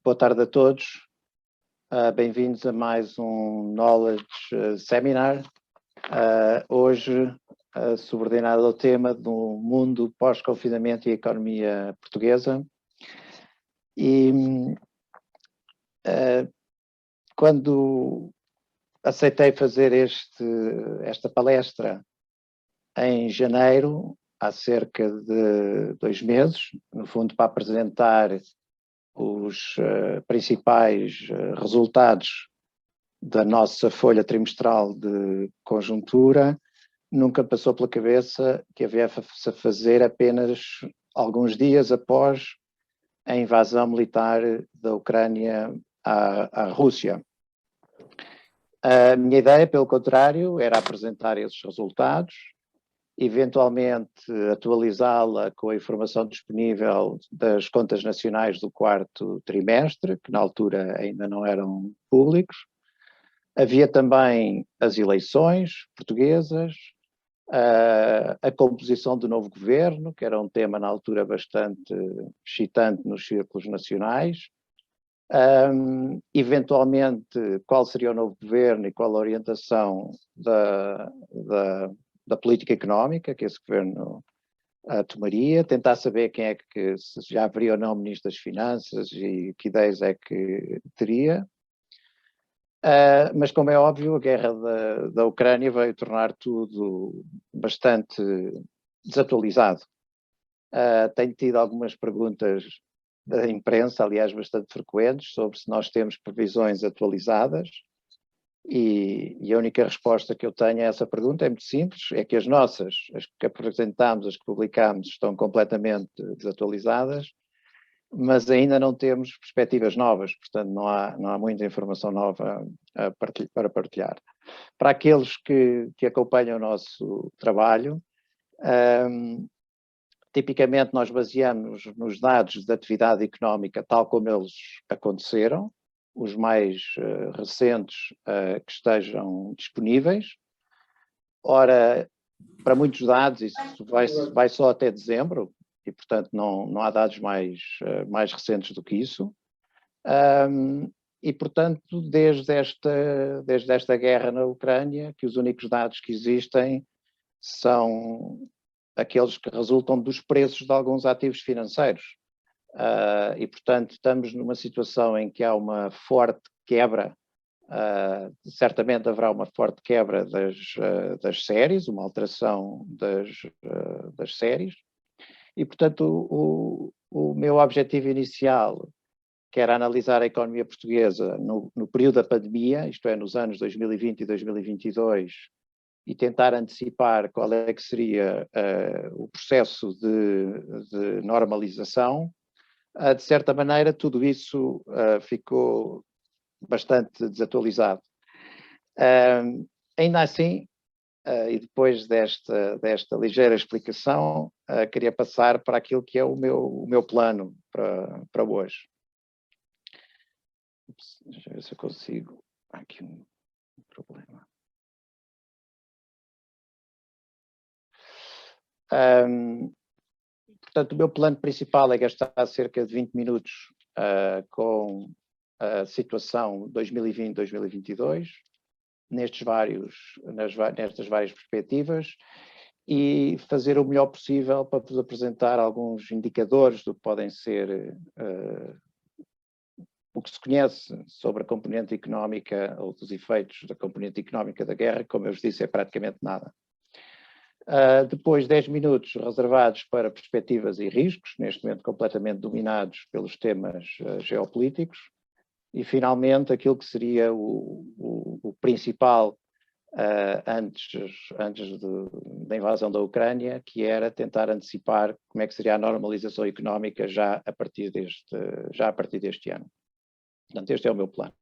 Boa tarde a todos. Bem-vindos a mais um Knowledge Seminar. Hoje, subordinado ao tema do mundo pós-confinamento e economia portuguesa. E quando aceitei fazer esta palestra em janeiro, há cerca de 2 meses, no fundo para apresentar os principais resultados da nossa folha trimestral de conjuntura, nunca passou pela cabeça que havia-se a fazer apenas alguns dias após a invasão militar da Ucrânia à Rússia. A minha ideia, pelo contrário, era apresentar esses resultados, eventualmente atualizá-la com a informação disponível das contas nacionais do 4º trimestre, que na altura ainda não eram públicos. Havia também as eleições portuguesas, a composição do novo governo, que era um tema na altura bastante excitante nos círculos nacionais. Eventualmente, qual seria o novo governo e qual a orientação da política económica que esse governo tomaria, tentar saber quem é que, se já haveria ou não ministro das Finanças e que ideias é que teria. Mas, como é óbvio, a guerra da Ucrânia veio tornar tudo bastante desatualizado. Tenho tido algumas perguntas da imprensa, aliás, bastante frequentes, sobre se nós temos previsões atualizadas. E a única resposta que eu tenho a essa pergunta é muito simples, é que as nossas, as que apresentamos, as que publicamos, estão completamente desatualizadas, mas ainda não temos perspectivas novas, portanto não há muita informação nova para partilhar. Para aqueles que acompanham o nosso trabalho, tipicamente nós baseamos nos dados da atividade económica tal como eles aconteceram, os mais recentes que estejam disponíveis. Ora, para muitos dados, isso vai só até dezembro, e portanto não há dados mais recentes do que isso. E portanto, desde esta guerra na Ucrânia, que os únicos dados que existem são aqueles que resultam dos preços de alguns ativos financeiros. E, portanto, estamos numa situação em que há uma forte quebra, certamente haverá uma forte quebra das séries, uma alteração das séries, e, portanto, o meu objetivo inicial, que era analisar a economia portuguesa no período da pandemia, isto é, nos anos 2020 e 2022, e tentar antecipar qual é que seria o processo de normalização. De certa maneira, tudo isso ficou bastante desatualizado. Ainda assim, e depois desta ligeira explicação, queria passar para aquilo que é o meu plano para hoje. Deixa eu ver se eu consigo. Há aqui um problema. Portanto, o meu plano principal é gastar cerca de 20 minutos com a situação 2020-2022, nestas várias perspectivas, e fazer o melhor possível para vos apresentar alguns indicadores do que podem ser o que se conhece sobre a componente económica ou dos efeitos da componente económica da guerra, como eu vos disse, é praticamente nada. Depois 10 minutos reservados para perspectivas e riscos, neste momento completamente dominados pelos temas geopolíticos, e finalmente aquilo que seria o principal antes da invasão da Ucrânia, que era tentar antecipar como é que seria a normalização económica já a partir deste ano. Portanto, este é o meu plano.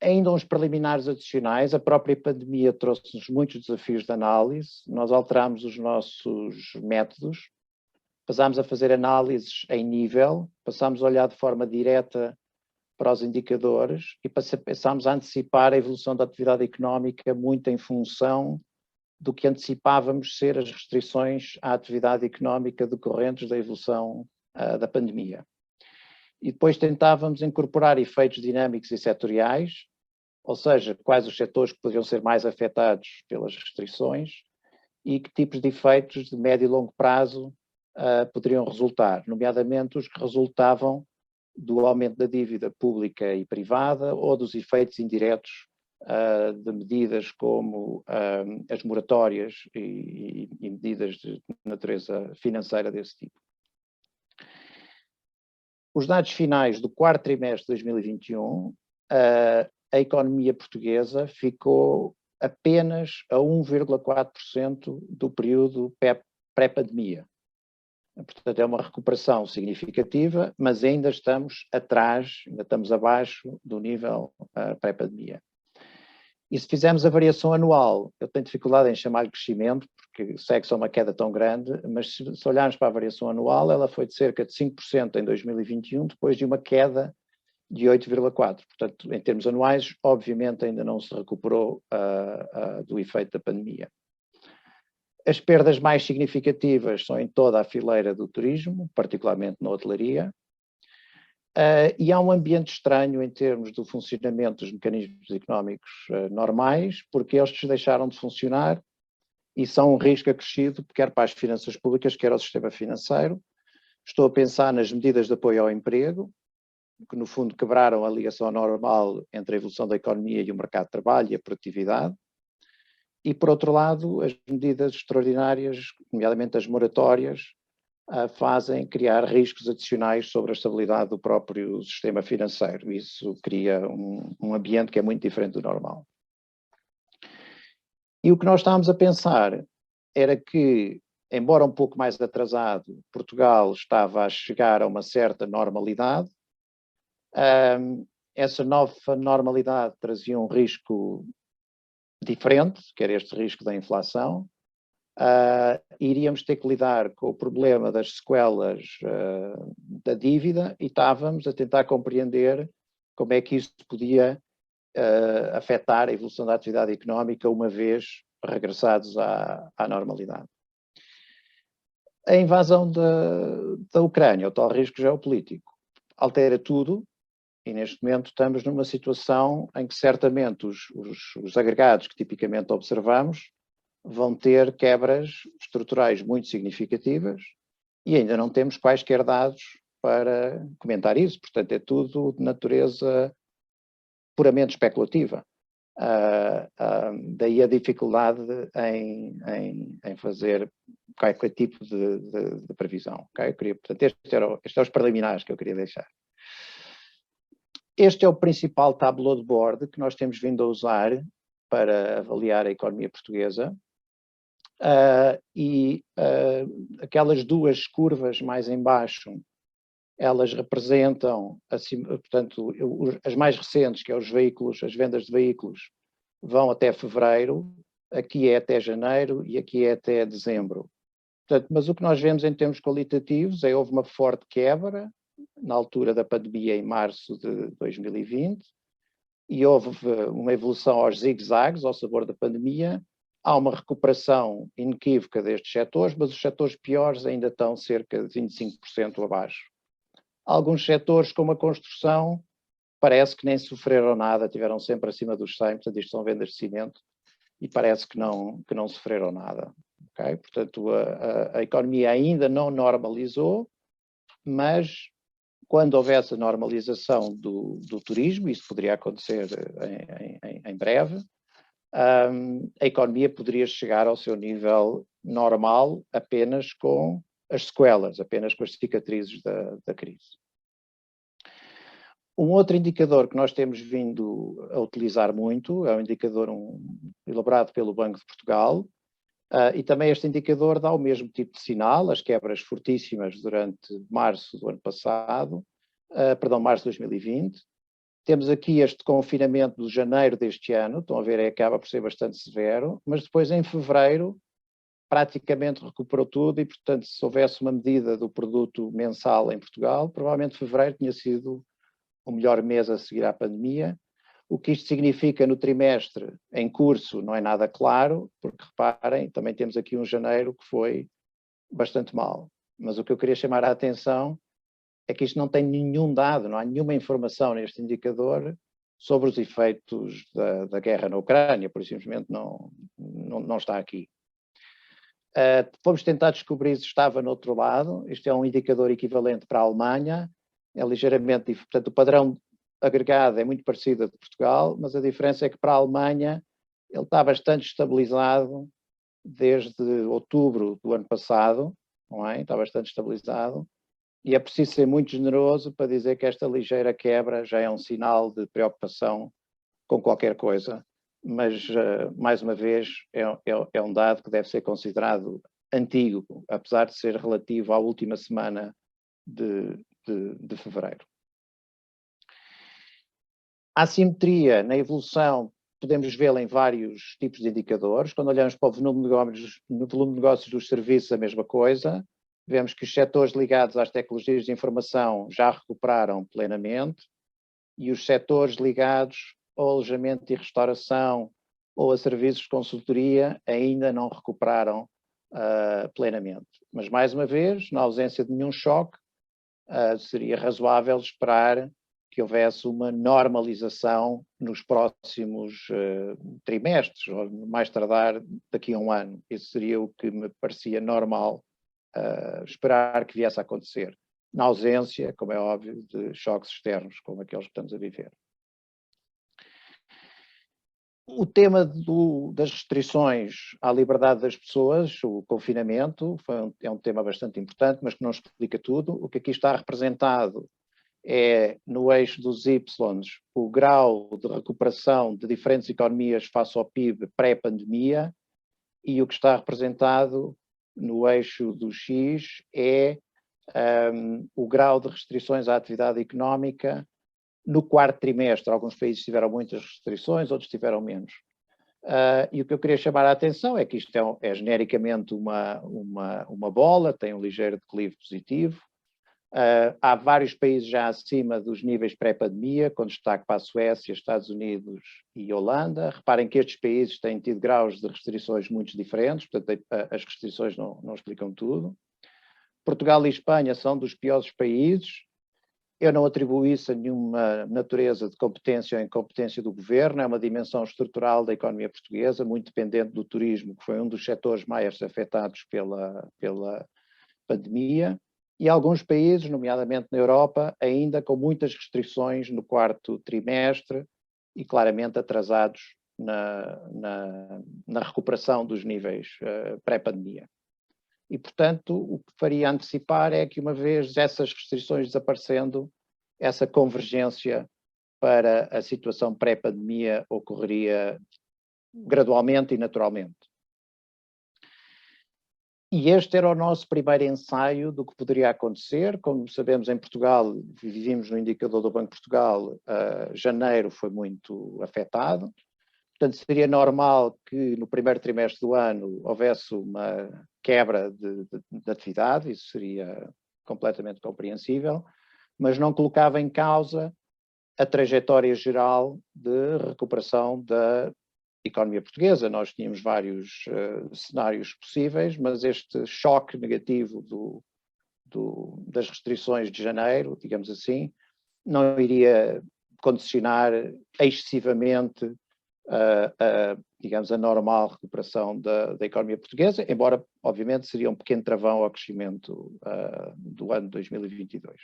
Ainda uns preliminares adicionais, a própria pandemia trouxe-nos muitos desafios de análise, nós alterámos os nossos métodos, passámos a fazer análises em nível, passámos a olhar de forma direta para os indicadores e passámos a antecipar a evolução da atividade económica muito em função do que antecipávamos ser as restrições à atividade económica decorrentes da evolução da pandemia. E depois tentávamos incorporar efeitos dinâmicos e setoriais, ou seja, quais os setores que poderiam ser mais afetados pelas restrições e que tipos de efeitos de médio e longo prazo poderiam resultar, nomeadamente os que resultavam do aumento da dívida pública e privada ou dos efeitos indiretos de medidas como as moratórias e medidas de natureza financeira desse tipo. Os dados finais do quarto trimestre de 2021, a economia portuguesa ficou apenas a 1,4% do período pré-pandemia. Portanto, é uma recuperação significativa, mas ainda estamos atrás, ainda estamos abaixo do nível pré-pandemia. E se fizermos a variação anual, eu tenho dificuldade em chamar-lhe crescimento, porque segue-se a uma queda tão grande, mas se olharmos para a variação anual, ela foi de cerca de 5% em 2021, depois de uma queda de 8,4%. Portanto, em termos anuais, obviamente ainda não se recuperou do efeito da pandemia. As perdas mais significativas são em toda a fileira do turismo, particularmente na hotelaria, e há um ambiente estranho em termos do funcionamento dos mecanismos económicos normais, porque estes deixaram de funcionar e são um risco acrescido, quer para as finanças públicas, quer ao sistema financeiro. Estou a pensar nas medidas de apoio ao emprego, que no fundo quebraram a ligação normal entre a evolução da economia e o mercado de trabalho e a produtividade. E, por outro lado, as medidas extraordinárias, nomeadamente as moratórias, fazem criar riscos adicionais sobre a estabilidade do próprio sistema financeiro. Isso cria um ambiente que é muito diferente do normal. E o que nós estávamos a pensar era que, embora um pouco mais atrasado, Portugal estava a chegar a uma certa normalidade. Essa nova normalidade trazia um risco diferente, que era este risco da inflação. Iríamos ter que lidar com o problema das sequelas da dívida e estávamos a tentar compreender como é que isso podia afetar a evolução da atividade económica uma vez regressados à normalidade. A invasão da Ucrânia, o tal risco geopolítico, altera tudo. E neste momento estamos numa situação em que certamente os agregados que tipicamente observamos vão ter quebras estruturais muito significativas e ainda não temos quaisquer dados para comentar isso. Portanto, é tudo de natureza puramente especulativa. Daí a dificuldade em fazer qualquer tipo de previsão. Okay? Portanto, estes são os preliminares que eu queria deixar. Este é o principal tableau de bord que nós temos vindo a usar para avaliar a economia portuguesa. Aquelas duas curvas mais em baixo, elas representam, portanto, as mais recentes, que é os veículos, as vendas de veículos, vão até fevereiro, aqui é até janeiro e aqui é até dezembro. Portanto, mas o que nós vemos em termos qualitativos é que houve uma forte quebra na altura da pandemia em março de 2020 e houve uma evolução aos zigue-zagues, ao sabor da pandemia. Há uma recuperação inequívoca destes setores, mas os setores piores ainda estão cerca de 25% abaixo. Alguns setores, como a construção, parece que nem sofreram nada, tiveram sempre acima dos 100, portanto isto são vendas de cimento, e parece que não sofreram nada. Okay? Portanto, a economia ainda não normalizou, mas quando houvesse a normalização do turismo, isso poderia acontecer em breve, a economia poderia chegar ao seu nível normal apenas com as sequelas, apenas com as cicatrizes da crise. Um outro indicador que nós temos vindo a utilizar muito é um indicador elaborado pelo Banco de Portugal, e também este indicador dá o mesmo tipo de sinal, as quebras fortíssimas durante março do ano passado, março de 2020. Temos aqui este confinamento de janeiro deste ano, estão a ver, acaba por ser bastante severo, mas depois em fevereiro praticamente recuperou tudo e, portanto, se houvesse uma medida do produto mensal em Portugal, provavelmente fevereiro tinha sido o melhor mês a seguir à pandemia. O que isto significa no trimestre em curso não é nada claro, porque reparem, também temos aqui um janeiro que foi bastante mal. Mas o que eu queria chamar a atenção é que isto não tem nenhum dado, não há nenhuma informação neste indicador sobre os efeitos da guerra na Ucrânia, por simplesmente não está aqui. Fomos tentar descobrir se estava no outro lado. Isto é um indicador equivalente para a Alemanha, é ligeiramente diferente. Portanto, o padrão agregado é muito parecido ao de Portugal, mas a diferença é que para a Alemanha ele está bastante estabilizado desde outubro do ano passado, não é? Está bastante estabilizado, e é preciso ser muito generoso para dizer que esta ligeira quebra já é um sinal de preocupação com qualquer coisa, mas, mais uma vez, é um dado que deve ser considerado antigo, apesar de ser relativo à última semana de fevereiro. A assimetria na evolução podemos vê-la em vários tipos de indicadores. Quando olhamos para o volume de negócios dos serviços, a mesma coisa. Vemos que os setores ligados às tecnologias de informação já recuperaram plenamente e os setores ligados ao alojamento e restauração ou a serviços de consultoria ainda não recuperaram plenamente. Mas, mais uma vez, na ausência de nenhum choque, seria razoável esperar que houvesse uma normalização nos próximos trimestres, ou mais tardar daqui a um ano. Isso seria o que me parecia normal esperar que viesse a acontecer, na ausência, como é óbvio, de choques externos, como aqueles que estamos a viver. O tema das restrições à liberdade das pessoas, o confinamento, é um tema bastante importante, mas que não explica tudo. O que aqui está representado é, no eixo dos Y, o grau de recuperação de diferentes economias face ao PIB pré-pandemia, e o que está representado no eixo do X é o grau de restrições à atividade económica no quarto trimestre. Alguns países tiveram muitas restrições, outros tiveram menos. E o que eu queria chamar a atenção é que isto é genericamente uma bola, tem um ligeiro declive positivo. Há vários países já acima dos níveis pré-pandemia, com destaque para a Suécia, Estados Unidos e Holanda. Reparem que estes países têm tido graus de restrições muito diferentes, portanto as restrições não explicam tudo. Portugal e Espanha são dos piores países. Eu não atribuo isso a nenhuma natureza de competência ou incompetência do governo, é uma dimensão estrutural da economia portuguesa, muito dependente do turismo, que foi um dos setores mais afetados pela pandemia. E alguns países, nomeadamente na Europa, ainda com muitas restrições no quarto trimestre e claramente atrasados na recuperação dos níveis pré-pandemia. E, portanto, o que faria antecipar é que, uma vez essas restrições desaparecendo, essa convergência para a situação pré-pandemia ocorreria gradualmente e naturalmente. E este era o nosso primeiro ensaio do que poderia acontecer. Como sabemos, em Portugal, vivimos no indicador do Banco de Portugal, janeiro foi muito afetado. Portanto, seria normal que no primeiro trimestre do ano houvesse uma quebra de atividade, isso seria completamente compreensível, mas não colocava em causa a trajetória geral de recuperação da economia portuguesa. Nós tínhamos vários cenários possíveis, mas este choque negativo das restrições de janeiro, digamos assim, não iria condicionar excessivamente digamos, a normal recuperação da economia portuguesa, embora, obviamente, seria um pequeno travão ao crescimento do ano 2022.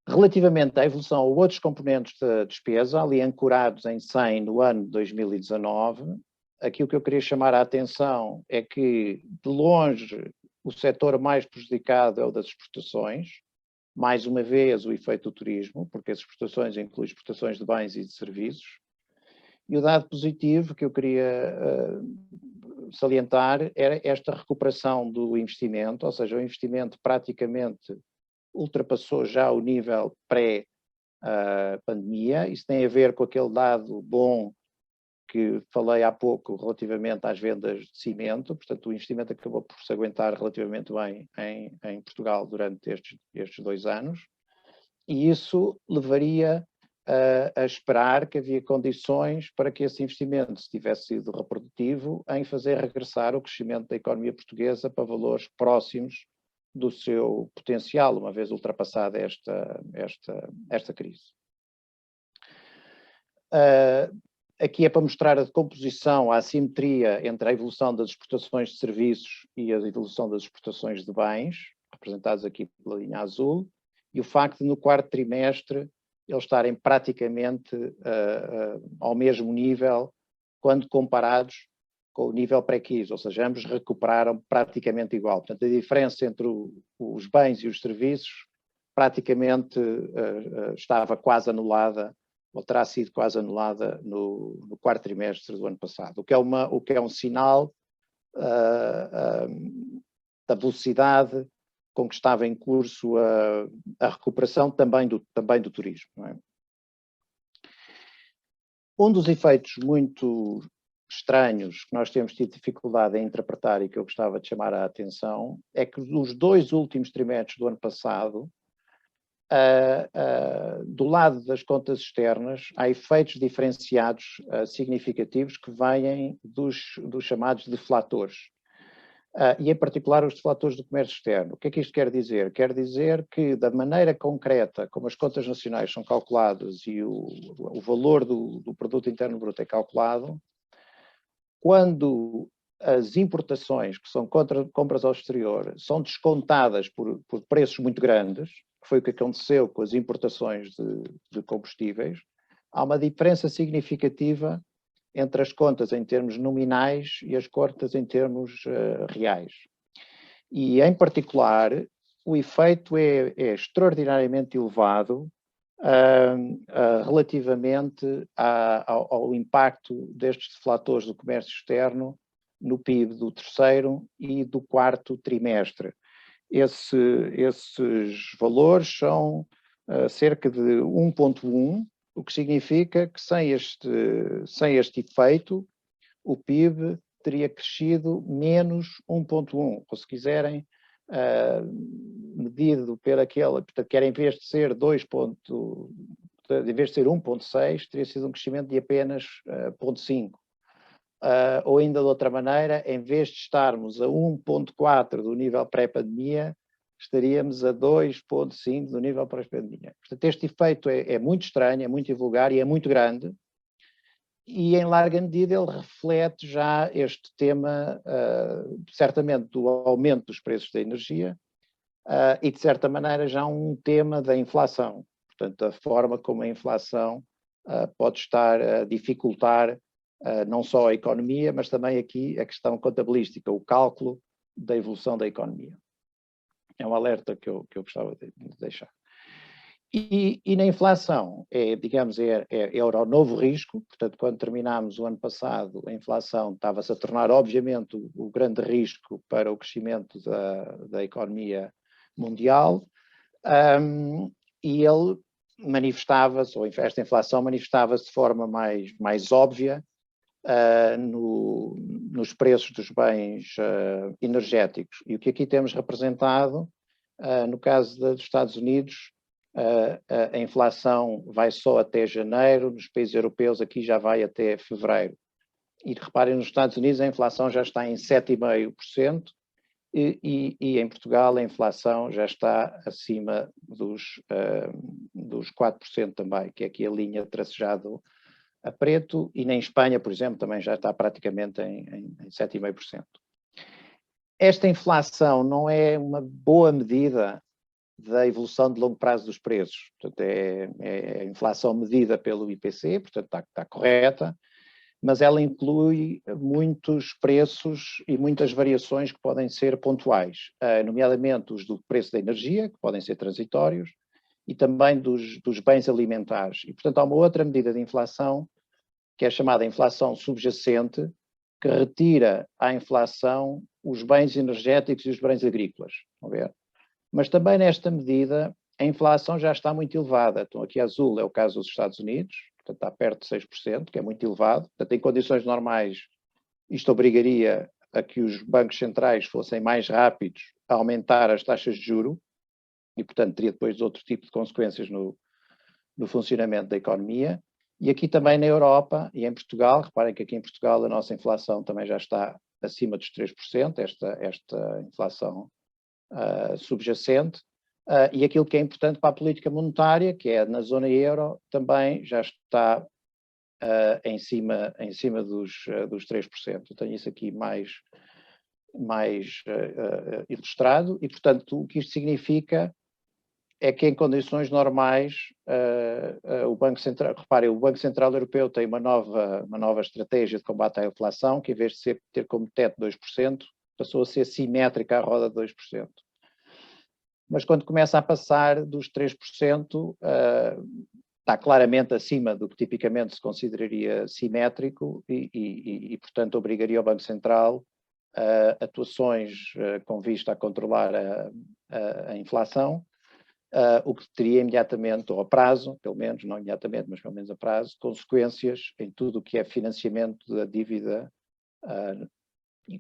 Relativamente à evolução a outros componentes da despesa, ali ancorados em 100 no ano de 2019, aqui o que eu queria chamar a atenção é que, de longe, o setor mais prejudicado é o das exportações. Mais uma vez, o efeito do turismo, porque as exportações incluem exportações de bens e de serviços. E o dado positivo que eu queria salientar era esta recuperação do investimento, ou seja, o investimento praticamente ultrapassou já o nível pré-pandemia. Isso tem a ver com aquele dado bom que falei há pouco relativamente às vendas de cimento. Portanto, o investimento acabou por se aguentar relativamente bem em Portugal durante estes 2 anos, e isso levaria a esperar que havia condições para que esse investimento, se tivesse sido reprodutivo, em fazer regressar o crescimento da economia portuguesa para valores próximos do seu potencial, uma vez ultrapassada esta crise. Aqui é para mostrar a decomposição, a assimetria entre a evolução das exportações de serviços e a evolução das exportações de bens, representados aqui pela linha azul, e o facto de no quarto trimestre eles estarem praticamente ao mesmo nível quando comparados com o nível pré-crise, ou seja, ambos recuperaram praticamente igual. Portanto, a diferença entre os bens e os serviços praticamente estava quase anulada, ou terá sido quase anulada no quarto trimestre do ano passado, o que é um sinal da velocidade com que estava em curso a recuperação também do turismo. Não é? Um dos efeitos muito estranhos que nós temos tido dificuldade em interpretar e que eu gostava de chamar a atenção é que nos 2 últimos trimestres do ano passado, do lado das contas externas, há efeitos diferenciados significativos que vêm dos chamados deflatores. E em particular os deflatores do comércio externo. O que é que isto quer dizer? Quer dizer que da maneira concreta como as contas nacionais são calculadas e o valor do produto interno bruto é calculado, quando as importações, que são compras ao exterior, são descontadas por preços muito grandes, que foi o que aconteceu com as importações de combustíveis, há uma diferença significativa entre as contas em termos nominais e as contas em termos reais. E, em particular, o efeito é extraordinariamente elevado relativamente ao impacto destes deflatores do comércio externo no PIB do terceiro e do quarto trimestre. Esses valores são cerca de 1,1, o que significa que sem este efeito o PIB teria crescido menos 1,1, ou se quiserem, medido por aquela, portanto, que era em vez de ser 1,6, teria sido um crescimento de apenas 0,5. Ou ainda de outra maneira, em vez de estarmos a 1,4 do nível pré-pandemia, estaríamos a 2,5 do nível pré-pandemia. Portanto, este efeito é muito estranho, é muito invulgar e é muito grande, e em larga medida ele reflete já este tema, certamente do aumento dos preços da energia, e de certa maneira já um tema da inflação. Portanto, a forma como a inflação pode estar a dificultar não só a economia, mas também aqui a questão contabilística, o cálculo da evolução da economia. É um alerta que eu gostava de deixar. E na inflação, digamos, era o novo risco. Portanto, quando terminámos o ano passado, a inflação estava-se a tornar, obviamente, o grande risco para o crescimento da economia mundial, e ele manifestava-se, ou esta inflação manifestava-se de forma mais óbvia nos preços dos bens energéticos. E o que aqui temos representado, no caso dos Estados Unidos, a inflação vai só até janeiro, nos países europeus aqui já vai até fevereiro. E reparem, nos Estados Unidos a inflação já está em 7,5%, e em Portugal a inflação já está acima dos 4% também, que é aqui a linha tracejado a preto, e na Espanha, por exemplo, também já está praticamente em 7,5%. Esta inflação não é uma boa medida da evolução de longo prazo dos preços. Portanto, é a inflação medida pelo IPC, portanto está correta, mas ela inclui muitos preços e muitas variações que podem ser pontuais, nomeadamente os do preço da energia, que podem ser transitórios, e também dos bens alimentares. E, portanto, há uma outra medida de inflação, que é chamada inflação subjacente, que retira à inflação os bens energéticos e os bens agrícolas. Vamos ver? Mas também nesta medida a inflação já está muito elevada. Então aqui azul é o caso dos Estados Unidos, portanto está perto de 6%, que é muito elevado. Portanto, em condições normais, isto obrigaria a que os bancos centrais fossem mais rápidos a aumentar as taxas de juro, e portanto teria depois outro tipo de consequências no no funcionamento da economia. E aqui também na Europa e em Portugal, reparem que aqui em Portugal a nossa inflação também já está acima dos 3%, esta inflação subjacente, e aquilo que é importante para a política monetária, que é na zona euro, também já está em cima dos 3%. Eu tenho isso aqui mais ilustrado e, portanto, o que isto significa é que em condições normais o Banco Central, reparem, o Banco Central Europeu tem uma nova estratégia de combate à inflação, que em vez de ter como teto 2%, passou a ser simétrica à roda de 2%. Mas quando começa a passar dos 3%, está claramente acima do que tipicamente se consideraria simétrico e portanto, obrigaria o Banco Central atuações com vista a controlar a inflação, o que teria imediatamente, ou a prazo, pelo menos, não imediatamente, mas pelo menos a prazo, consequências em tudo o que é financiamento da dívida,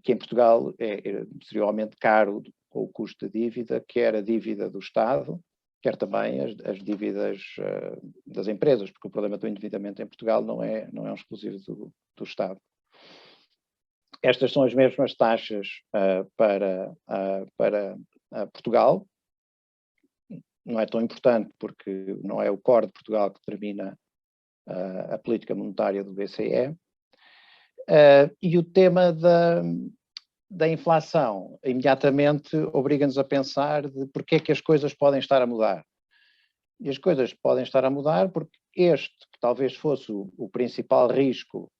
que em Portugal é seriamente caro com o custo da dívida, quer a dívida do Estado, quer também as dívidas das empresas, porque o problema do endividamento em Portugal não é um exclusivo do Estado. Estas são as mesmas taxas para Portugal. Não é tão importante porque não é o core de Portugal que determina a política monetária do BCE. E o tema da inflação imediatamente obriga-nos a pensar de porque é que as coisas podem estar a mudar. E as coisas podem estar a mudar porque que talvez fosse o principal risco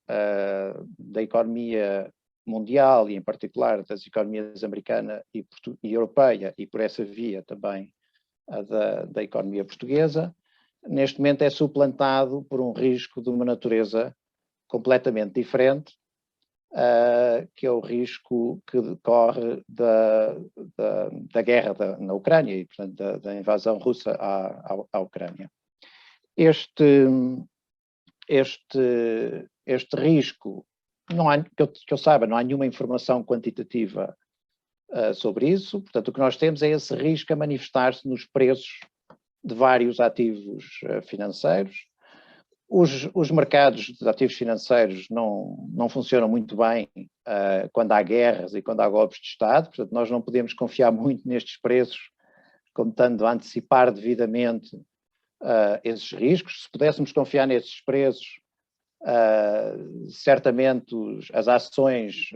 da economia mundial e em particular das economias americana e europeia e por essa via também da economia portuguesa, neste momento é suplantado por um risco de uma natureza completamente diferente, que é o risco que decorre da guerra na Ucrânia e, portanto, da invasão russa à Ucrânia. Este risco, que eu saiba, não há nenhuma informação quantitativa sobre isso, portanto, o que nós temos é esse risco a manifestar-se nos preços de vários ativos financeiros. Os mercados de ativos financeiros não funcionam muito bem quando há guerras e quando há golpes de Estado, portanto, nós não podemos confiar muito nestes preços, como estando a antecipar devidamente esses riscos. Se pudéssemos confiar nesses preços, certamente as ações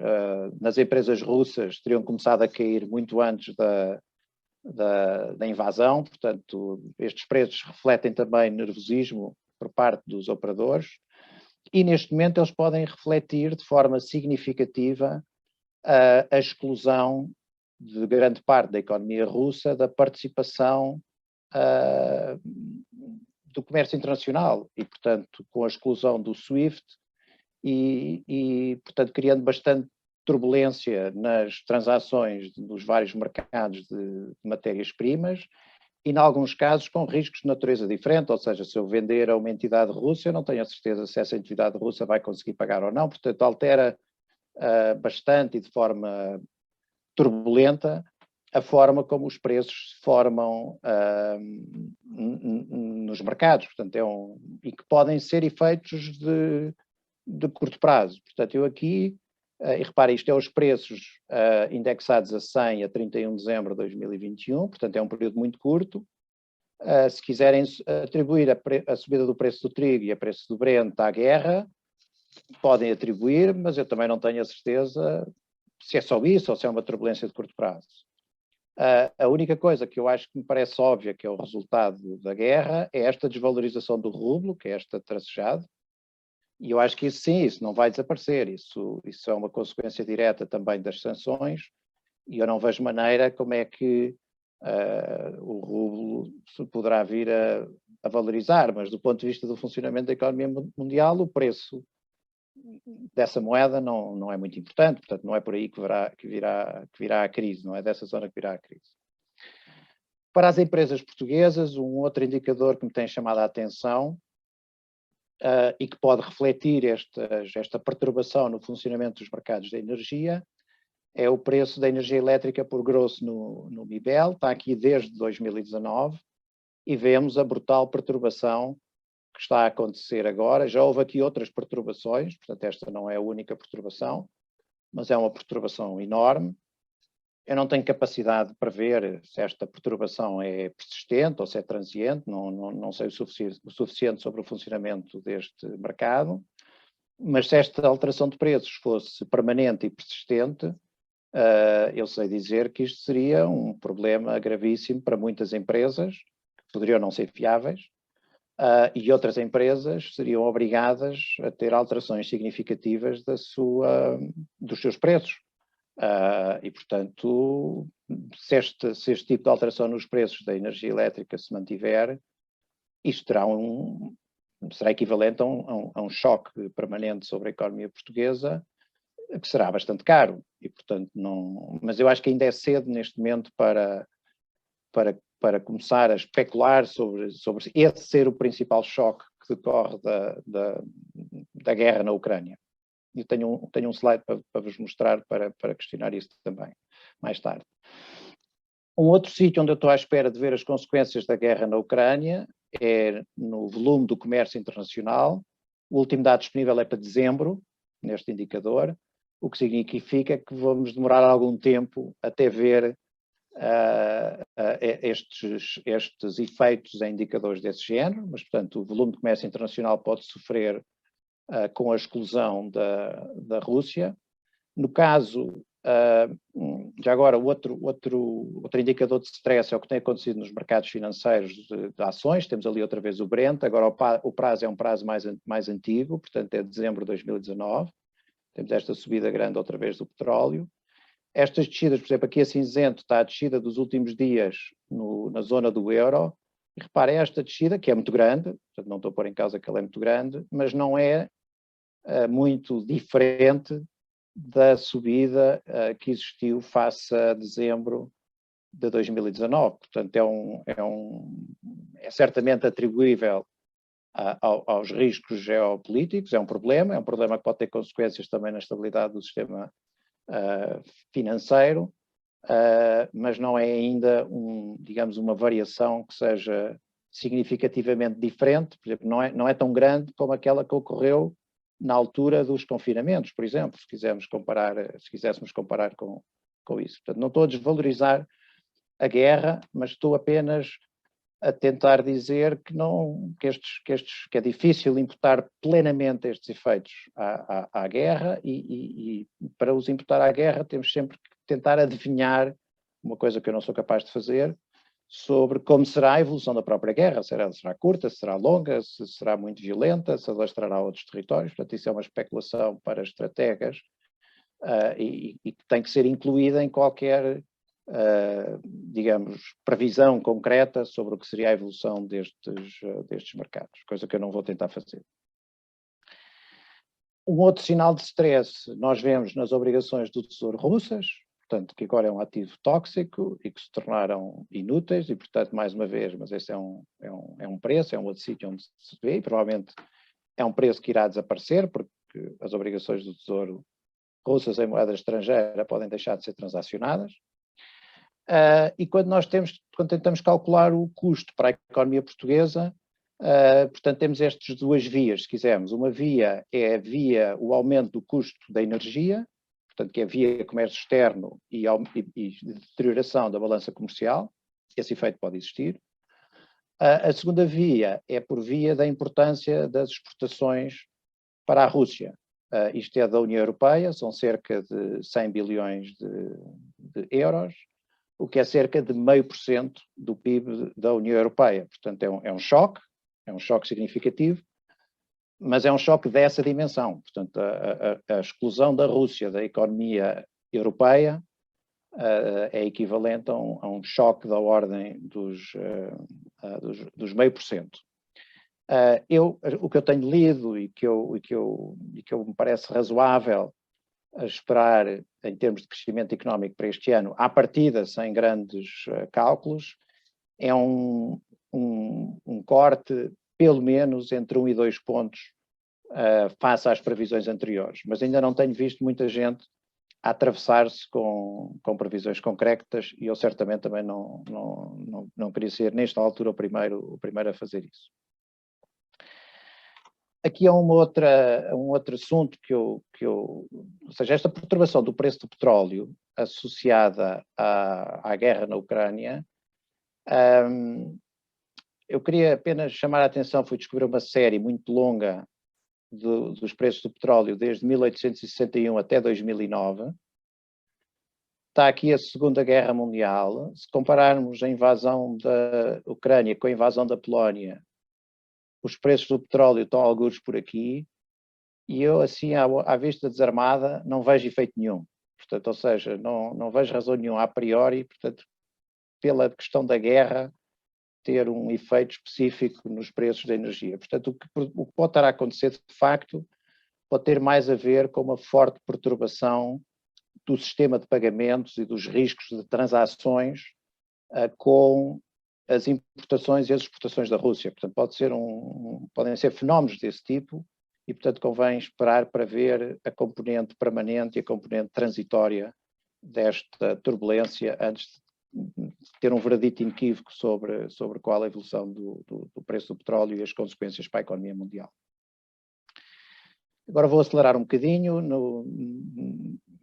nas empresas russas teriam começado a cair muito antes da invasão, portanto, estes preços refletem também nervosismo por parte dos operadores e neste momento eles podem refletir de forma significativa a exclusão de grande parte da economia russa da participação do comércio internacional e, portanto, com a exclusão do SWIFT e portanto, criando bastante turbulência nas transações dos vários mercados de matérias-primas e, em alguns casos, com riscos de natureza diferente, ou seja, se eu vender a uma entidade russa, eu não tenho a certeza se essa entidade russa vai conseguir pagar ou não, portanto, altera bastante e de forma turbulenta a forma como os preços se formam nos mercados, portanto, e que podem ser efeitos de curto prazo. Portanto, eu aqui, e repare, isto é os preços indexados a 100 a 31 de dezembro de 2021, portanto é um período muito curto. Se quiserem atribuir a subida do preço do trigo e a preço do Brent à guerra, podem atribuir, mas eu também não tenho a certeza se é só isso ou se é uma turbulência de curto prazo. A única coisa que eu acho que me parece óbvia que é o resultado da guerra é esta desvalorização do rublo, que é esta tracejado, e eu acho que isso não vai desaparecer, isso é uma consequência direta também das sanções, e eu não vejo maneira como é que o rublo se poderá vir a valorizar, mas do ponto de vista do funcionamento da economia mundial, o preço dessa moeda não é muito importante, portanto não é por aí que virá a crise, não é dessa zona que virá a crise. Para as empresas portuguesas, um outro indicador que me tem chamado a atenção e que pode refletir esta perturbação no funcionamento dos mercados da energia é o preço da energia elétrica por grosso no MIBEL, está aqui desde 2019 e vemos a brutal perturbação que está a acontecer agora. Já houve aqui outras perturbações, portanto esta não é a única perturbação, mas é uma perturbação enorme. Eu não tenho capacidade de prever se esta perturbação é persistente ou se é transiente, não sei o suficiente sobre o funcionamento deste mercado, mas se esta alteração de preços fosse permanente e persistente, eu sei dizer que isto seria um problema gravíssimo para muitas empresas, que poderiam não ser fiáveis, e outras empresas seriam obrigadas a ter alterações significativas dos seus preços. E, portanto, se este tipo de alteração nos preços da energia elétrica se mantiver, isto será equivalente a um choque permanente sobre a economia portuguesa, que será bastante caro. E, portanto, mas eu acho que ainda é cedo neste momento para começar a especular sobre esse ser o principal choque que decorre da guerra na Ucrânia. Eu tenho um slide para vos mostrar para questionar isso também, mais tarde. Um outro sítio onde eu estou à espera de ver as consequências da guerra na Ucrânia é no volume do comércio internacional. O último dado disponível é para dezembro, neste indicador, o que significa que vamos demorar algum tempo até ver estes efeitos em indicadores desse género, mas, portanto, o volume de comércio internacional pode sofrer com a exclusão da Rússia. No caso, já agora, outro indicador de stress é o que tem acontecido nos mercados financeiros de ações. Temos ali outra vez o Brent, agora o prazo é um prazo mais antigo, portanto é dezembro de 2019. Temos esta subida grande outra vez do petróleo. Estas descidas, por exemplo, aqui a cinzento está a descida dos últimos dias na zona do euro. E reparem, esta descida, que é muito grande, portanto não estou a pôr em causa que ela é muito grande, mas não é muito diferente da subida que existiu face a dezembro de 2019. Portanto, é certamente atribuível aos riscos geopolíticos, é um problema que pode ter consequências também na estabilidade do sistema financeiro, mas não é ainda, digamos, uma variação que seja significativamente diferente. Por exemplo, não é tão grande como aquela que ocorreu na altura dos confinamentos, por exemplo, se quiséssemos comparar com isso. Portanto, não estou a desvalorizar a guerra, mas estou apenas a tentar dizer que é difícil imputar plenamente estes efeitos à guerra e para os imputar à guerra temos sempre que tentar adivinhar, uma coisa que eu não sou capaz de fazer, sobre como será a evolução da própria guerra, se ela será curta, se será longa, se será muito violenta, se alastrará outros territórios. Portanto, isso é uma especulação para estrategas e que tem que ser incluída em qualquer, digamos, previsão concreta sobre o que seria a evolução destes mercados, coisa que eu não vou tentar fazer. Um outro sinal de stress nós vemos nas obrigações do Tesouro russas, portanto, que agora é um ativo tóxico e que se tornaram inúteis e, portanto, mais uma vez, mas esse é um preço, é um outro sítio onde se vê e provavelmente é um preço que irá desaparecer porque as obrigações do Tesouro russas em moeda estrangeira podem deixar de ser transacionadas. E quando tentamos calcular o custo para a economia portuguesa, portanto, temos estas duas vias, se quisermos. Uma via é via o aumento do custo da energia, portanto, que é via comércio externo e deterioração da balança comercial. Esse efeito pode existir. A segunda via é por via da importância das exportações para a Rússia. Isto é da União Europeia, são cerca de 100 bilhões de euros, o que é cerca de 0,5% do PIB da União Europeia. Portanto, é um choque significativo, mas é um choque dessa dimensão. Portanto, a exclusão da Rússia da economia europeia é equivalente a um choque da ordem dos 0,5%. O que eu tenho lido e que me parece razoável a esperar em termos de crescimento económico para este ano, à partida, sem grandes cálculos, é um corte pelo menos entre 1 e 2 pontos face às previsões anteriores. Mas ainda não tenho visto muita gente a atravessar-se com previsões concretas e eu certamente também não queria ser, nesta altura, o primeiro a fazer isso. aqui há um outro assunto ou seja, esta perturbação do preço do petróleo associada à guerra na Ucrânia, eu queria apenas chamar a atenção, fui descobrir uma série muito longa dos preços do petróleo desde 1861 até 2009. Está aqui a Segunda Guerra Mundial. Se compararmos a invasão da Ucrânia com a invasão da Polónia, os preços do petróleo estão algures por aqui, e eu, assim, à vista desarmada, não vejo efeito nenhum. Portanto, ou seja, não vejo razão nenhuma a priori, portanto, pela questão da guerra, ter um efeito específico nos preços da energia. Portanto, o que pode estar a acontecer, de facto, pode ter mais a ver com uma forte perturbação do sistema de pagamentos e dos riscos de transações com as importações e as exportações da Rússia. Portanto, podem ser fenómenos desse tipo e, portanto, convém esperar para ver a componente permanente e a componente transitória desta turbulência antes de ter um veredito inequívoco sobre qual a evolução do preço do petróleo e as consequências para a economia mundial. Agora vou acelerar um bocadinho.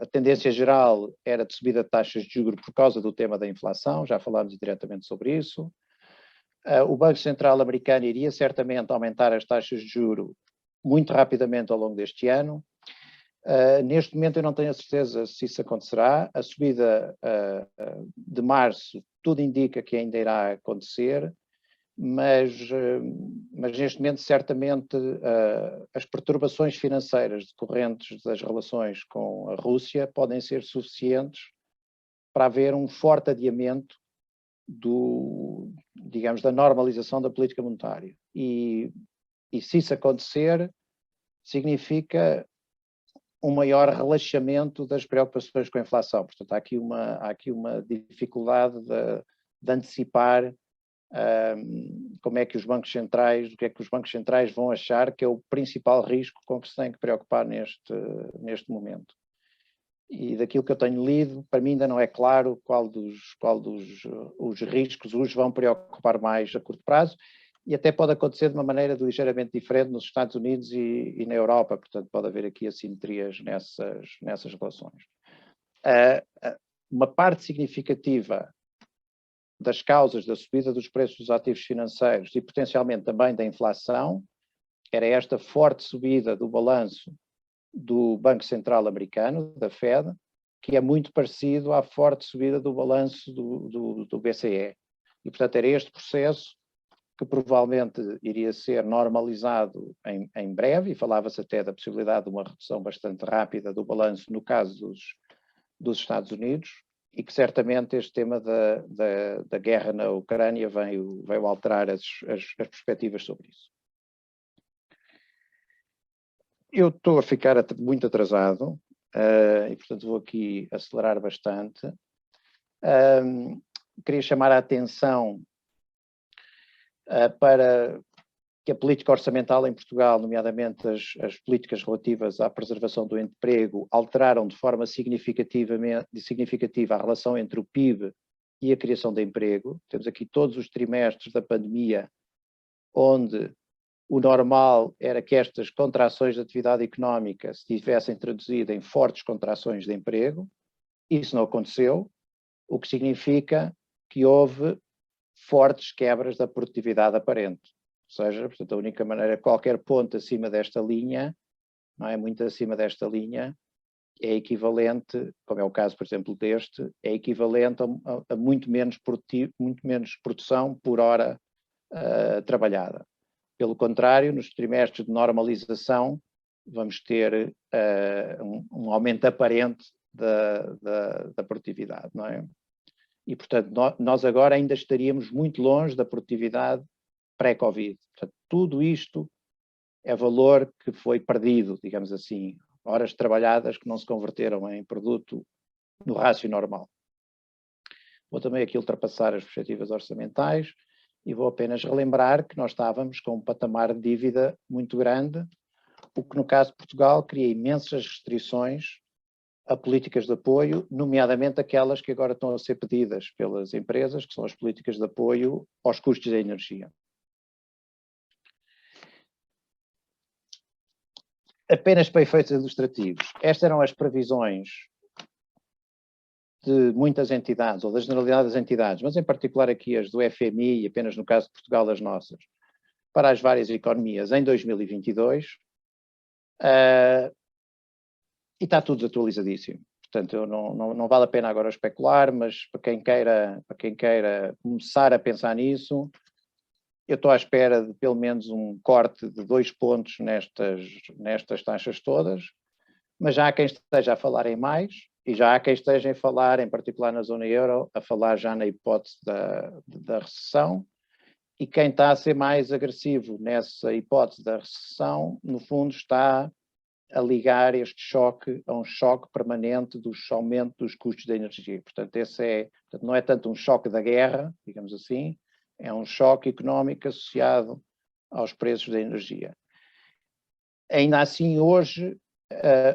A tendência geral era de subida de taxas de juros por causa do tema da inflação, já falámos diretamente sobre isso. O Banco Central americano iria certamente aumentar as taxas de juros muito rapidamente ao longo deste ano. Neste momento eu não tenho a certeza se isso acontecerá. A subida de março, tudo indica que ainda irá acontecer, mas neste momento certamente as perturbações financeiras decorrentes das relações com a Rússia podem ser suficientes para haver um forte adiamento digamos, da normalização da política monetária. E se isso acontecer, significa um maior relaxamento das preocupações com a inflação. Portanto, há aqui uma dificuldade de antecipar como é que os bancos centrais, o que é que os bancos centrais vão achar que é o principal risco com que se tem que preocupar neste momento. E daquilo que eu tenho lido, para mim ainda não é claro qual os riscos os vão preocupar mais a curto prazo, e até pode acontecer de uma maneira ligeiramente diferente nos Estados Unidos e na Europa, portanto pode haver aqui assimetrias nessas relações. Uma parte significativa das causas da subida dos preços dos ativos financeiros e potencialmente também da inflação era esta forte subida do balanço do Banco Central americano, da Fed, que é muito parecido à forte subida do balanço do BCE. E, portanto, era este processo que provavelmente iria ser normalizado em breve, e falava-se até da possibilidade de uma redução bastante rápida do balanço no caso dos Estados Unidos, e que certamente este tema da guerra na Ucrânia veio alterar as perspectivas sobre isso. Eu estou a ficar muito atrasado e, portanto, vou aqui acelerar bastante. Queria chamar a atenção para que a política orçamental em Portugal, nomeadamente as políticas relativas à preservação do emprego, alteraram de forma significativa a relação entre o PIB e a criação de emprego. Temos aqui todos os trimestres da pandemia, onde o normal era que estas contrações de atividade económica se tivessem traduzido em fortes contrações de emprego. Isso não aconteceu, o que significa que houve fortes quebras da produtividade aparente. Ou seja, portanto, a única maneira, qualquer ponto acima desta linha, não é muito acima desta linha, é equivalente, como é o caso, por exemplo, deste, é equivalente a muito menos produção por hora trabalhada. Pelo contrário, nos trimestres de normalização, vamos ter um aumento aparente da produtividade, não é? E, portanto, nós agora ainda estaríamos muito longe da produtividade pré-Covid. Portanto, tudo isto é valor que foi perdido, digamos assim, horas trabalhadas que não se converteram em produto no rácio normal. Vou também aqui ultrapassar as perspectivas orçamentais e vou apenas relembrar que nós estávamos com um patamar de dívida muito grande, o que no caso de Portugal cria imensas restrições a políticas de apoio, nomeadamente aquelas que agora estão a ser pedidas pelas empresas, que são as políticas de apoio aos custos da energia. apenas para efeitos ilustrativos, estas eram as previsões de muitas entidades, ou da generalidade das entidades, mas em particular aqui as do FMI e apenas no caso de Portugal as nossas, para as várias economias em 2022, e está tudo atualizadíssimo. Portanto, não vale a pena agora especular, mas para quem queira começar a pensar nisso, eu estou à espera de pelo menos um corte de 2 pontos nestas taxas todas, mas já há quem esteja a falar em mais, e já há quem esteja a falar, em particular na zona euro, a falar já na hipótese da recessão, e quem está a ser mais agressivo nessa hipótese da recessão, no fundo está a ligar este choque a um choque permanente do aumento dos custos da energia. Portanto, não é tanto um choque da guerra, digamos assim, é um choque económico associado aos preços da energia. Ainda assim, hoje,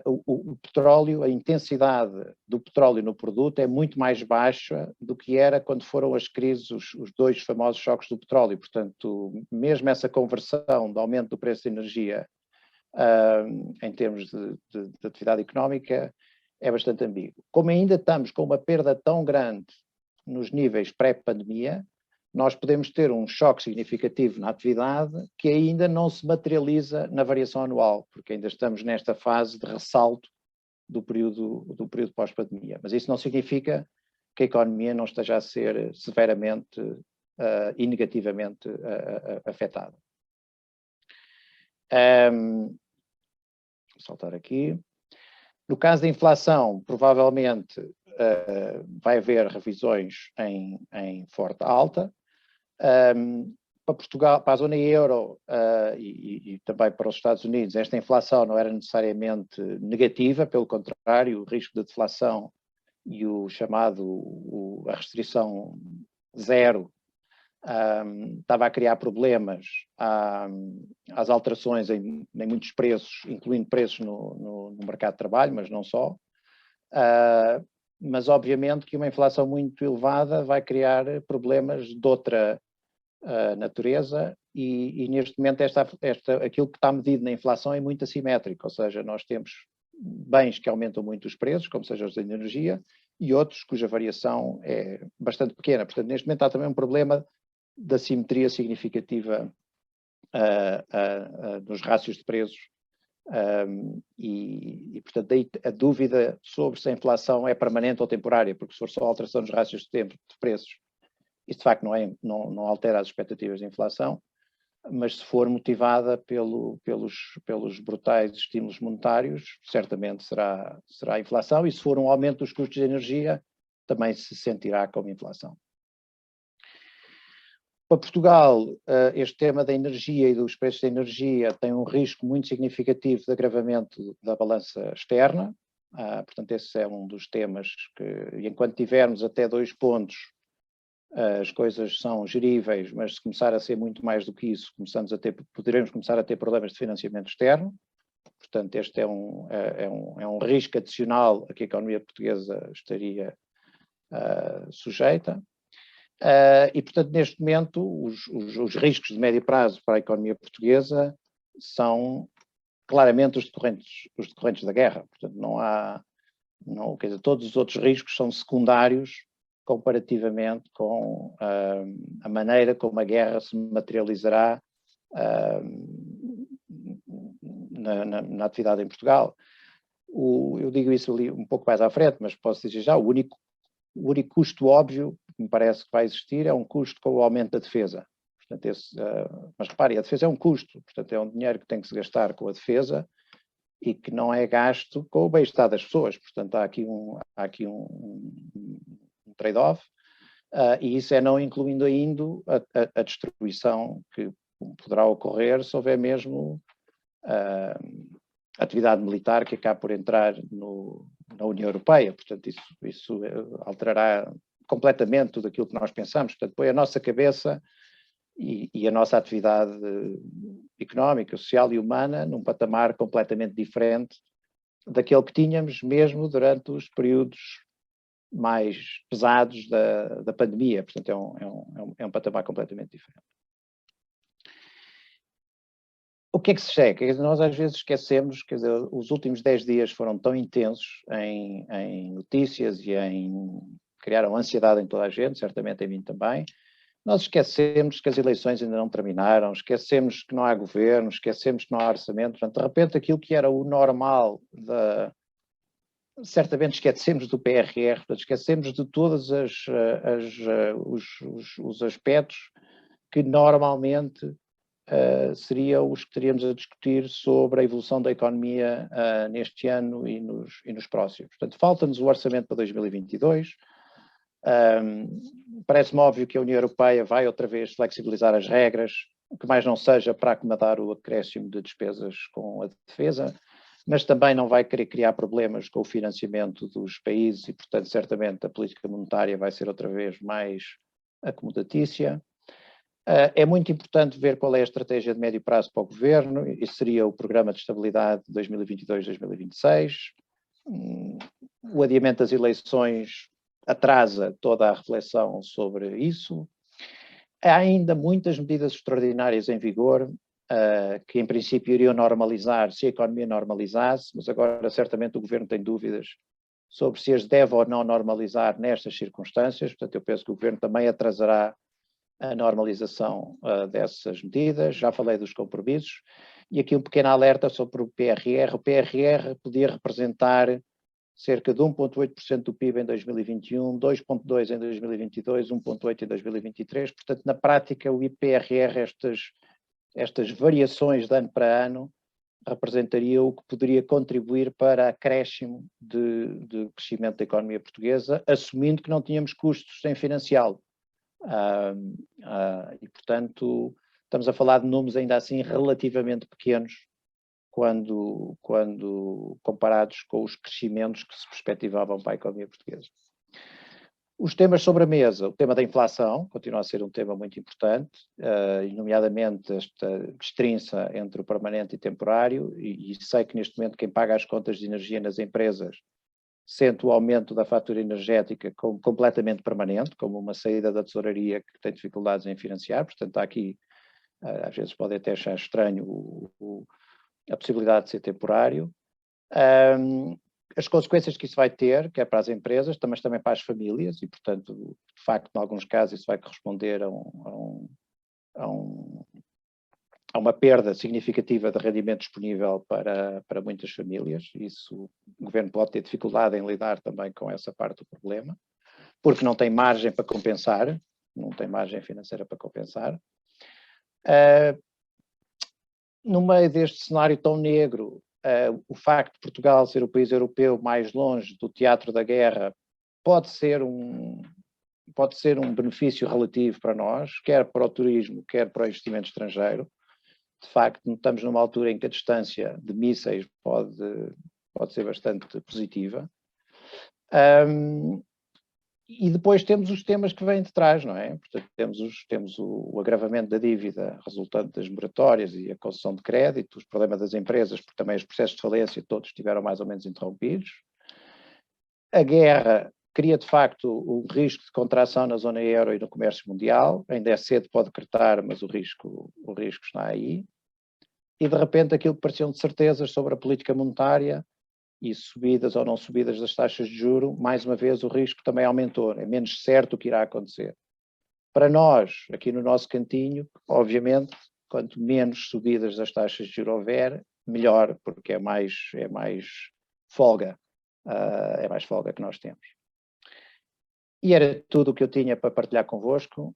o petróleo, a intensidade do petróleo no produto é muito mais baixa do que era quando foram as crises, os 2 famosos choques do petróleo. Portanto, mesmo essa conversão de aumento do preço da energia em termos de atividade económica é bastante ambíguo. Como ainda estamos com uma perda tão grande nos níveis pré-pandemia, nós podemos ter um choque significativo na atividade que ainda não se materializa na variação anual, porque ainda estamos nesta fase de ressalto do período pós-pandemia. Mas isso não significa que a economia não esteja a ser severamente e negativamente afetada. Vou saltar aqui. No caso da inflação, provavelmente vai haver revisões em forte alta. Para Portugal, para a zona euro e também para os Estados Unidos, esta inflação não era necessariamente negativa, pelo contrário, o risco de deflação e a restrição zero estava a criar problemas às alterações em muitos preços, incluindo preços no mercado de trabalho, mas não só. Mas obviamente que uma inflação muito elevada vai criar problemas de outra natureza e neste momento aquilo que está medido na inflação é muito assimétrico, ou seja, nós temos bens que aumentam muito os preços, como seja os da energia, e outros cuja variação é bastante pequena. Portanto, neste momento há também um problema da simetria significativa nos rácios de preços e, portanto, daí a dúvida sobre se a inflação é permanente ou temporária, porque se for só alteração nos rácios de preços, isso de facto não altera as expectativas de inflação, mas se for motivada pelos brutais estímulos monetários, certamente será a inflação, e se for um aumento dos custos de energia, também se sentirá como inflação. Para Portugal, este tema da energia e dos preços da energia tem um risco muito significativo de agravamento da balança externa, portanto esse é um dos temas que, enquanto tivermos até 2 pontos, as coisas são geríveis, mas se começar a ser muito mais do que isso, poderemos começar a ter problemas de financiamento externo. Portanto, este é um risco adicional a que a economia portuguesa estaria sujeita. E, portanto, neste momento, os riscos de médio prazo para a economia portuguesa são claramente os decorrentes da guerra. Portanto, quer dizer, todos os outros riscos são secundários comparativamente com a maneira como a guerra se materializará na atividade em Portugal. Eu digo isso ali um pouco mais à frente, mas posso dizer já, o único custo óbvio que me parece que vai existir é um custo com o aumento da defesa. Portanto, mas repare, a defesa é um custo, portanto é um dinheiro que tem que se gastar com a defesa e que não é gasto com o bem-estar das pessoas. Portanto, há aqui um trade-off, e isso é não incluindo ainda a destruição que poderá ocorrer se houver mesmo atividade militar que acabe por entrar na União Europeia. Portanto, isso alterará completamente tudo aquilo que nós pensamos. Portanto, põe a nossa cabeça e a nossa atividade económica, social e humana num patamar completamente diferente daquele que tínhamos mesmo durante os períodos mais pesados da pandemia. Portanto, é um patamar completamente diferente. O que é que se chega? Nós às vezes esquecemos, quer dizer, os últimos 10 dias foram tão intensos em notícias e criaram ansiedade em toda a gente, certamente em mim também. Nós esquecemos que as eleições ainda não terminaram, esquecemos que não há governo, esquecemos que não há orçamento. Portanto, de repente, aquilo que era o normal, certamente esquecemos do PRR, portanto, esquecemos de todos os aspectos que normalmente seriam os que teríamos a discutir sobre a evolução da economia neste ano e nos próximos. Portanto, falta-nos o orçamento para 2022. Parece-me óbvio que a União Europeia vai outra vez flexibilizar as regras, que mais não seja para acomodar o acréscimo de despesas com a defesa, mas também não vai querer criar problemas com o financiamento dos países e, portanto, certamente a política monetária vai ser outra vez mais acomodatícia. É muito importante ver qual é a estratégia de médio prazo para o governo, isso seria o Programa de Estabilidade 2022-2026. O adiamento das eleições atrasa toda a reflexão sobre isso. Há ainda muitas medidas extraordinárias em vigor, que em princípio iriam normalizar se a economia normalizasse, mas agora certamente o governo tem dúvidas sobre se as deve ou não normalizar nestas circunstâncias, portanto eu penso que o governo também atrasará a normalização dessas medidas. Já falei dos compromissos, e aqui um pequeno alerta sobre o PRR. O PRR podia representar cerca de 1,8% do PIB em 2021, 2,2% em 2022, 1,8% em 2023. Portanto, na prática, o IPRR, estas variações de ano para ano, representaria o que poderia contribuir para acréscimo de crescimento da economia portuguesa, assumindo que não tínhamos custos em financiá-lo. E, portanto, estamos a falar de números ainda assim relativamente pequenos quando comparados com os crescimentos que se perspectivavam para a economia portuguesa. Os temas sobre a mesa, o tema da inflação continua a ser um tema muito importante, nomeadamente esta distinção entre o permanente e temporário, e sei que neste momento quem paga as contas de energia nas empresas sente o aumento da fatura energética como completamente permanente, como uma saída da tesouraria que tem dificuldades em financiar. Portanto, há aqui, às vezes pode até achar estranho a possibilidade de ser temporário. As consequências que isso vai ter, quer para as empresas, mas também para as famílias, e portanto, de facto, em alguns casos isso vai corresponder a uma perda significativa de rendimento disponível para muitas famílias. Isso, o governo pode ter dificuldade em lidar também com essa parte do problema, porque não tem margem para compensar, não tem margem financeira para compensar. No meio deste cenário tão negro, o facto de Portugal ser o país europeu mais longe do teatro da guerra pode ser um benefício relativo para nós, quer para o turismo, quer para o investimento estrangeiro. De facto, estamos numa altura em que a distância de mísseis pode ser bastante positiva. E depois temos os temas que vêm de trás, não é? Portanto, temos o agravamento da dívida resultante das moratórias e a concessão de crédito, os problemas das empresas, porque também os processos de falência todos estiveram mais ou menos interrompidos. A guerra cria, de facto, um risco de contração na zona euro e no comércio mundial. Ainda é cedo para decretar, mas o risco está aí. E, de repente, aquilo que pareciam de certezas sobre a política monetária e subidas ou não subidas das taxas de juros, mais uma vez o risco também aumentou. É menos certo o que irá acontecer. Para nós, aqui no nosso cantinho, obviamente, quanto menos subidas das taxas de juros houver, melhor, porque é mais folga. É mais folga que nós temos. E era tudo o que eu tinha para partilhar convosco.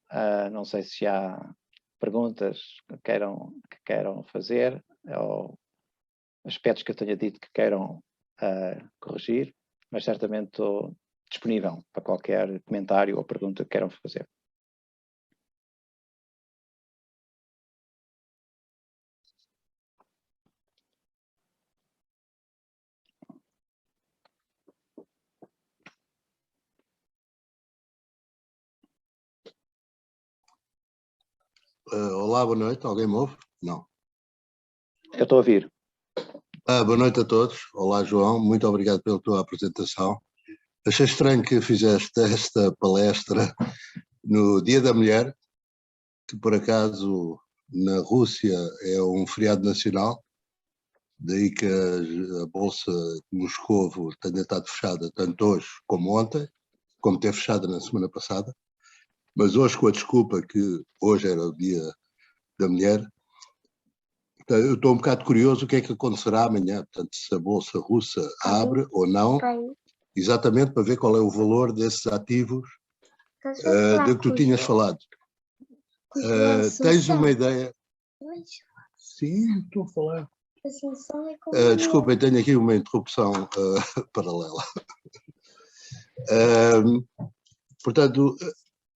Não sei se há perguntas que queiram fazer ou aspectos que eu tenha dito que queiram corrigir, mas certamente estou disponível para qualquer comentário ou pergunta que queiram fazer. Olá, boa noite. Alguém me ouve? Não. Eu estou a ouvir. Boa noite a todos. Olá, João. Muito obrigado pela tua apresentação. Achei estranho que fizeste esta palestra no Dia da Mulher, que por acaso na Rússia é um feriado nacional, daí que a Bolsa de Moscovo tenha estado fechada tanto hoje como ontem, como teve fechada na semana passada, mas hoje com a desculpa que hoje era o Dia da Mulher. Eu estou um bocado curioso o que é que acontecerá amanhã, portanto, se a Bolsa Russa abre ou não, exatamente para ver qual é o valor desses ativos de que tu tinhas falado. Tens uma ideia? Sim, estou a falar. Desculpem, tenho aqui uma interrupção paralela. Portanto,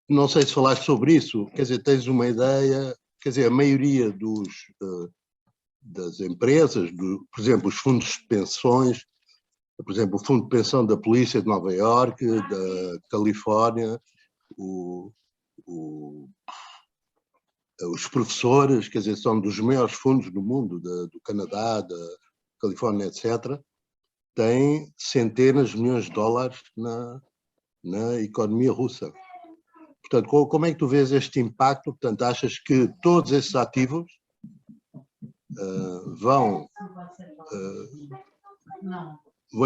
não sei se falaste sobre isso, quer dizer, tens uma ideia, quer dizer, a maioria das empresas, por exemplo, os fundos de pensões, por exemplo, o Fundo de Pensão da Polícia de Nova Iorque, da Califórnia, os professores, quer dizer, são dos maiores fundos do mundo, do Canadá, da Califórnia, etc., têm centenas de milhões de dólares na economia russa. Portanto, como é que tu vês este impacto? Portanto, achas que todos esses ativos vão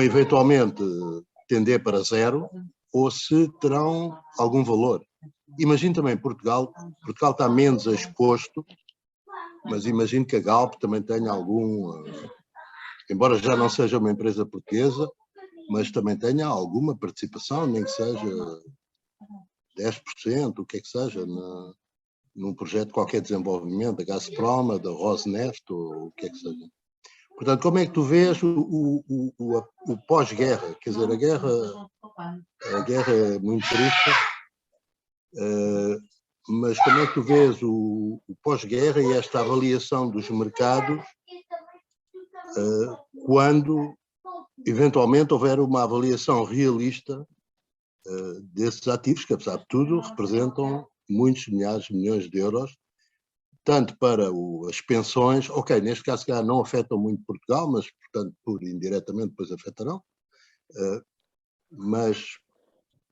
eventualmente tender para zero ou se terão algum valor? Imagino também Portugal está menos exposto, mas imagino que a Galp também tenha algum, embora já não seja uma empresa portuguesa, mas também tenha alguma participação, nem que seja 10%, o que é que seja, num projeto de qualquer desenvolvimento, da Gazprom, da Rosneft, ou o que é que seja. Portanto, como é que tu vês o pós-guerra? Quer dizer, a guerra é muito triste, mas como é que tu vês o pós-guerra e esta avaliação dos mercados quando, eventualmente, houver uma avaliação realista desses ativos, que, apesar de tudo, representam muitos milhares de milhões de euros, tanto para as pensões, ok, neste caso não afetam muito Portugal, mas, portanto, indiretamente depois afetarão, mas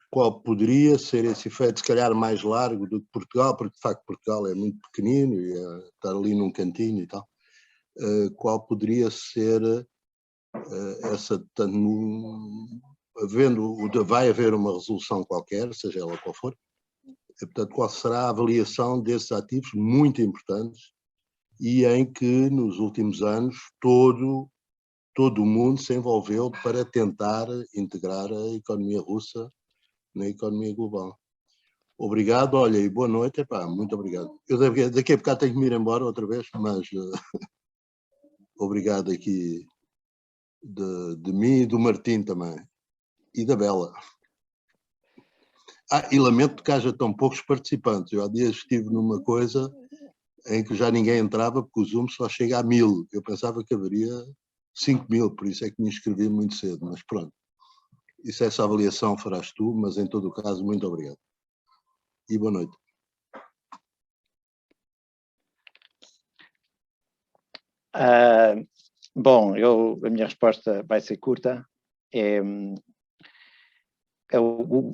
qual poderia ser esse efeito, se calhar mais largo do que Portugal, porque de facto Portugal é muito pequenino e estar ali num cantinho e tal, qual poderia ser essa, vai haver uma resolução qualquer, seja ela qual for, portanto, qual será a avaliação desses ativos muito importantes e em que nos últimos anos todo o mundo se envolveu para tentar integrar a economia russa na economia global. Obrigado, olha, e boa noite. Epá, muito obrigado. Eu daqui a bocado tenho que me ir embora outra vez, mas obrigado aqui de mim e do Martim também. E da Bela. E lamento que haja tão poucos participantes. Eu há dias estive numa coisa em que já ninguém entrava porque o Zoom só chega a 1000. Eu pensava que haveria 5000, por isso é que me inscrevi muito cedo, mas pronto. Isso, essa avaliação farás tu, mas em todo o caso, muito obrigado. E boa noite. Bom, a minha resposta vai ser curta.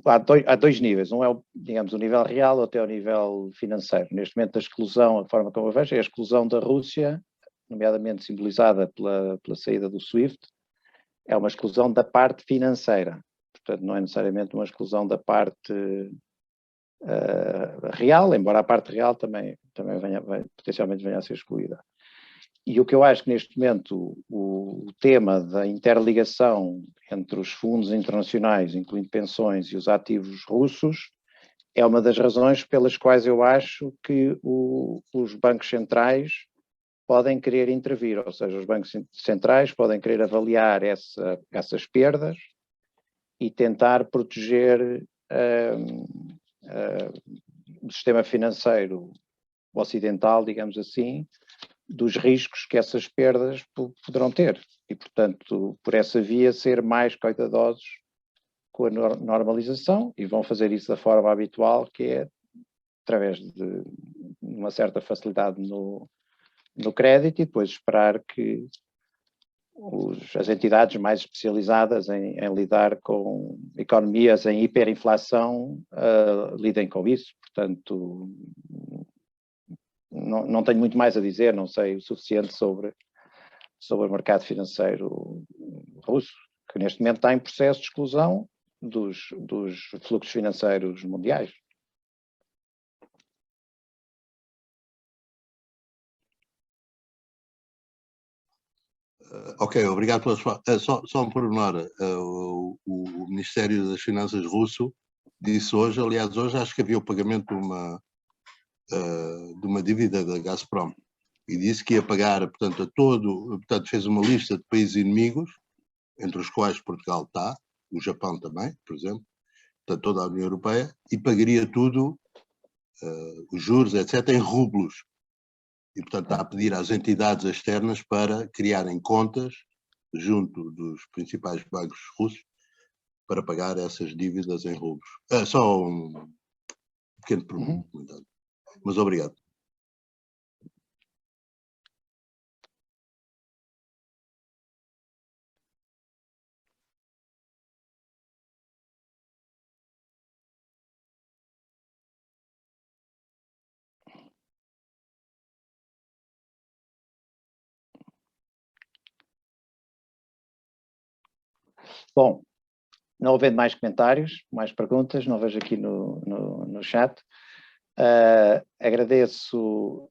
Há dois níveis. Um é, digamos, o nível real, outro é o nível financeiro. Neste momento, a exclusão, a forma como eu vejo, é a exclusão da Rússia, nomeadamente simbolizada pela saída do SWIFT, é uma exclusão da parte financeira. Portanto, não é necessariamente uma exclusão da parte real, embora a parte real também potencialmente venha a ser excluída. E o que eu acho que neste momento o tema da interligação entre os fundos internacionais, incluindo pensões, e os ativos russos, é uma das razões pelas quais eu acho que os bancos centrais podem querer intervir, ou seja, os bancos centrais podem querer avaliar essas perdas e tentar proteger o sistema financeiro ocidental, digamos assim, dos riscos que essas perdas poderão ter. E, portanto, por essa via, ser mais cuidadosos com a normalização, e vão fazer isso da forma habitual, que é através de uma certa facilidade no crédito, e depois esperar que as entidades mais especializadas em lidar com economias em hiperinflação lidem com isso. Portanto, não tenho muito mais a dizer, não sei o suficiente sobre o mercado financeiro russo, que neste momento está em processo de exclusão dos fluxos financeiros mundiais. Ok, obrigado pela sua... Só um pormenor. O Ministério das Finanças russo disse hoje, aliás, hoje acho que havia o pagamento de uma dívida da Gazprom, e disse que ia pagar, portanto, portanto, fez uma lista de países inimigos, entre os quais Portugal está, o Japão também, por exemplo, portanto, toda a União Europeia, e pagaria tudo, os juros, etc., em rublos. E, portanto, está a pedir às entidades externas para criarem contas junto dos principais bancos russos para pagar essas dívidas em rublos. Só um pequeno comentário. Mas obrigado. Bom, não havendo mais comentários, mais perguntas, não vejo aqui no chat. Agradeço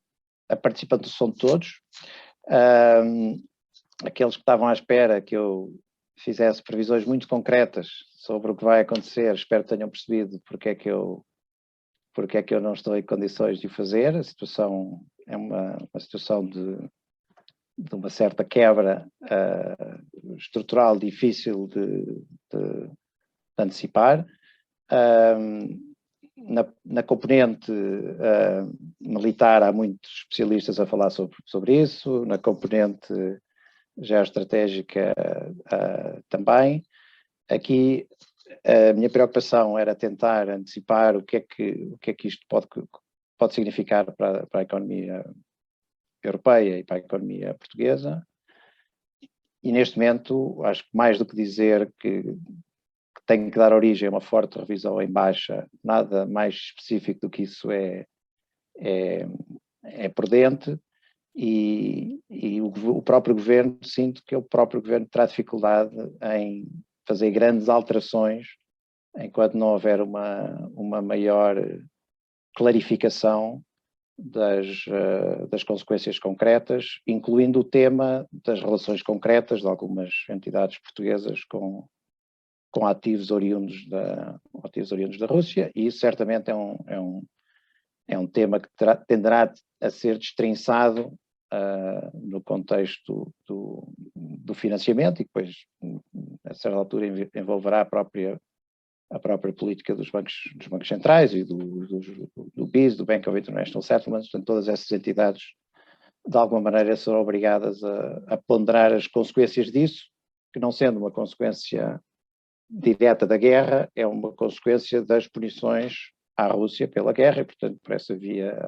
a participação de todos. Aqueles que estavam à espera que eu fizesse previsões muito concretas sobre o que vai acontecer, espero que tenham percebido porque é que eu não estou em condições de o fazer. A situação é uma situação de uma certa quebra estrutural difícil de antecipar. Na componente militar há muitos especialistas a falar sobre isso, na componente geoestratégica também. Aqui a minha preocupação era tentar antecipar o que é que isto pode significar para a economia europeia e para a economia portuguesa. E neste momento, acho que mais do que dizer que tem que dar origem a uma forte revisão em baixa, nada mais específico do que isso é prudente, e o próprio governo, sinto que o próprio governo terá dificuldade em fazer grandes alterações enquanto não houver uma maior clarificação das consequências concretas, incluindo o tema das relações concretas de algumas entidades portuguesas com ativos oriundos da Rússia, e isso certamente é um tema que tenderá a ser destrinçado no contexto do financiamento, e depois, a certa altura, envolverá a própria política dos bancos centrais e do BIS, do Bank of International Settlements. Portanto, todas essas entidades, de alguma maneira, serão obrigadas a ponderar as consequências disso, que, não sendo uma consequência direta da guerra, é uma consequência das punições à Rússia pela guerra, e, portanto, por essa via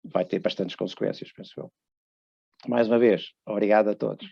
vai ter bastantes consequências, penso eu. Mais uma vez, obrigado a todos.